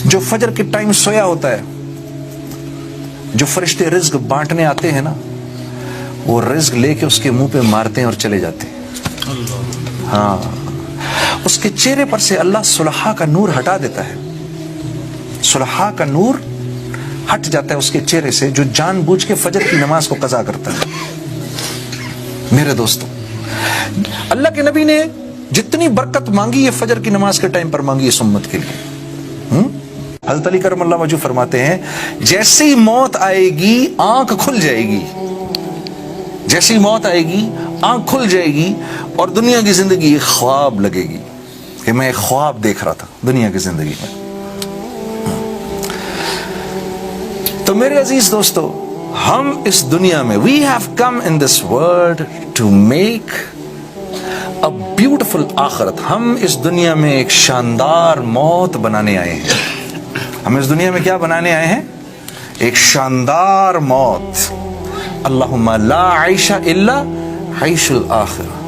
جو فجر کے ٹائم سویا ہوتا ہے، جو فرشتے رزق بانٹنے آتے ہیں نا، وہ رزق لے کے اس کے منہ پہ مارتے ہیں اور چلے جاتے ہیں. ہاں، اس کے چہرے پر سے اللہ صلحاء کا نور ہٹا دیتا ہے. صلحاء کا نور ہٹ جاتا ہے اس کے چہرے سے، جو جان بوجھ کے فجر کی نماز کو قضا کرتا ہے. میرے دوستو، اللہ کے نبی نے جتنی برکت مانگی ہے فجر کی نماز کے ٹائم پر مانگی اس امت کے لیے. حضرت علی کرم اللہ وجہ فرماتے ہیں جیسے ہی موت آئے گی آنکھ کھل جائے گی، جیسی موت آئے گی آنکھ کھل جائے گی اور دنیا کی زندگی ایک خواب لگے گی کہ میں ایک خواب دیکھ رہا تھا دنیا کی زندگی میں. تو میرے عزیز دوستو، ہم اس دنیا میں we have come in this world to make a beautiful آخرت. ہم اس دنیا میں ایک شاندار موت بنانے آئے ہیں. ہم اس دنیا میں کیا بنانے آئے ہیں؟ ایک شاندار موت. اللہم لا عیش الا عیش الآخرہ.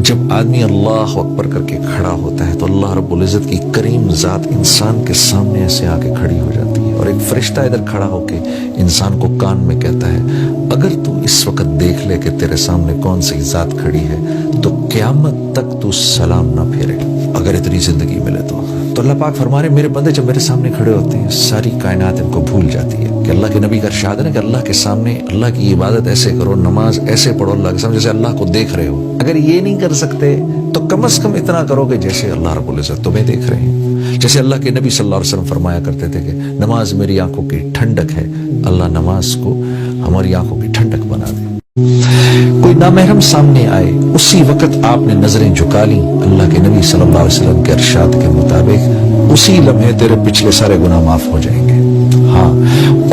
جب آدمی اللہ اکبر کر کے کھڑا ہوتا ہے تو اللہ رب العزت کی کریم ذات انسان کے سامنے ایسے آ کے کھڑی ہو جاتی ہے، اور ایک فرشتہ ادھر کھڑا ہو کے انسان کو کان میں کہتا ہے اگر تو اس وقت دیکھ لے کہ تیرے سامنے کون سی ذات کھڑی ہے تو قیامت تک تو سلام نہ پھیرے اگر اتنی زندگی ملے تو. تو اللہ پاک فرما رہے میرے بندے جب میرے سامنے کھڑے ہوتے ہیں ساری کائنات ان کو بھول جاتی ہے. کہ اللہ کے نبی کا ارشاد ہے کہ اللہ کے سامنے اللہ کی عبادت ایسے کرو، نماز ایسے پڑھو اللہ کے سامنے جیسے اللہ کو دیکھ رہے ہو. اگر یہ نہیں کر سکتے تو کم از کم اتنا کرو کہ جیسے اللہ رب العزت تمہیں دیکھ رہے ہیں. جیسے اللہ کے نبی صلی اللہ علیہ وسلم فرمایا کرتے تھے کہ نماز میری آنکھوں کی ٹھنڈک ہے، اللہ نماز کو ہماری آنکھوں کی ٹھنڈک بنا دے. کوئی نامحرم سامنے آئے اسی وقت آپ نے نظریں جھکا لی، اللہ کے نبی صلی اللہ علیہ وسلم کے ارشاد کے مطابق اسی لمحے تیرے پچھلے سارے گناہ معاف ہو جائیں گے. ہاں،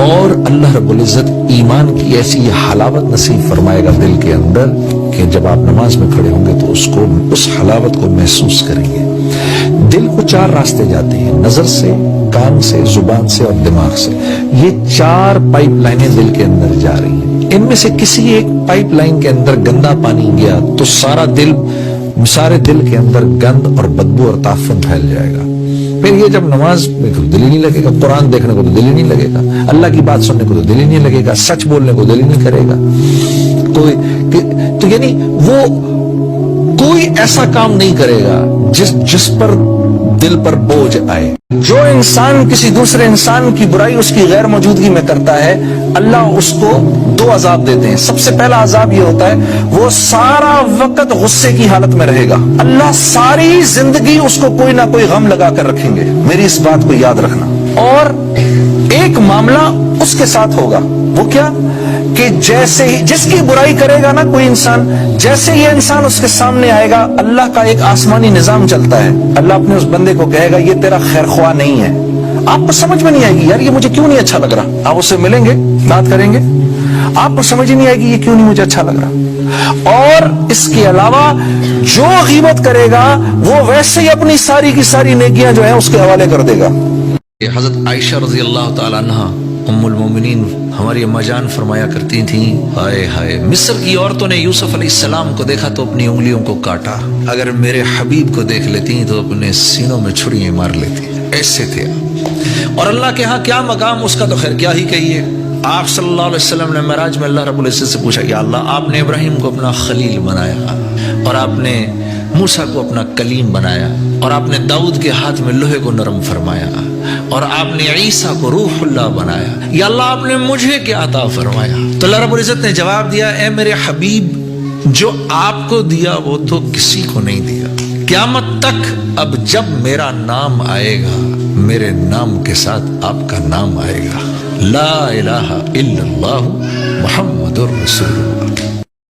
اور اللہ رب العزت ایمان کی ایسی حلاوت نصیب فرمائے گا دل کے اندر کہ جب آپ نماز میں کھڑے ہوں گے تو اس حلاوت کو محسوس کریں گے. دل کو 4 راستے جاتے ہیں، نظر سے، کان سے، زبان سے اور دماغ سے. یہ 4 پائپ لائنیں دل کے اندر جا رہی ہیں. ان میں سے کسی ایک پائپ لائن کے اندر گندا پانی گیا تو سارے دل کے اندر گند اور بدبو اور تعفن پھیل جائے گا. پھر یہ جب نماز میں دل ہی نہیں لگے گا، قرآن دیکھنے کو تو دل ہی نہیں لگے گا، اللہ کی بات سننے کو تو دل ہی نہیں لگے گا، سچ بولنے کو دل ہی نہیں کرے گا. تو یعنی وہ کوئی ایسا کام نہیں کرے گا جس پر دل پر بوجھ آئے. جو انسان کسی دوسرے انسان کی برائی اس کی غیر موجودگی میں کرتا ہے اللہ اس کو 2 عذاب دیتے ہیں. سب سے پہلا عذاب یہ ہوتا ہے وہ سارا وقت غصے کی حالت میں رہے گا. اللہ ساری زندگی اس کو کوئی نہ کوئی غم لگا کر رکھیں گے. میری اس بات کو یاد رکھنا. اور ایک معاملہ اس کے ساتھ ہوگا، وہ کیا کہ جیسے ہی جس کی برائی کرے گا نا کوئی انسان، جیسے یہ انسان اس کے سامنے آئے گا اللہ کا ایک آسمانی نظام چلتا ہے. اللہ اپنے اس بندے کو کہے گا یہ تیرا خیر خواہ نہیں ہے. آپ کو سمجھ میں نہیں آئے گی یار یہ مجھے کیوں نہیں اچھا لگ رہا. آپ اس سے ملیں گے، بات کریں گے، آپ کو سمجھ ہی نہیں آئے گی یہ کیوں نہیں مجھے اچھا لگ رہا. اور اس کے علاوہ جو غیبت کرے گا وہ ویسے ہی اپنی ساری کی ساری نیکیاں جو ہیں اس کے حوالے کر دے گا. حضرت عائشہ رضی اللہ تعالی عنہ ام المومنین ہماری اما جان فرمایا کرتی تھیں ہائے ہائے مصر کی عورتوں نے یوسف علیہ السلام کو دیکھا تو اپنی انگلیوں کو کاٹا، اگر میرے حبیب کو دیکھ لیتی تو اپنے سینوں میں چھڑیاں مار لیتی. ایسے تھے. اور اللہ کے ہاں کیا مقام اس کا تو خیر کیا ہی کہیے. آپ صلی اللہ علیہ وسلم نے معراج میں اللہ رب العزت سے پوچھا یا اللہ آپ نے ابراہیم کو اپنا خلیل بنایا اور آپ نے موسیٰ کو اپنا کلیم بنایا اور آپ نے داؤد کے ہاتھ میں لوہے کو نرم فرمایا اور آپ نے عیسیٰ کو روح اللہ بنایا، یا اللہ آپ نے مجھے کیا عطا فرمایا. تو اللہ رب العزت نے جواب دیا اے میرے حبیب جو آپ کو دیا وہ تو کسی کو نہیں دیا. قیامت تک اب جب میرا نام آئے گا میرے نام کے ساتھ آپ کا نام آئے گا. لا الہ الا اللہ محمد الرسول اللہ.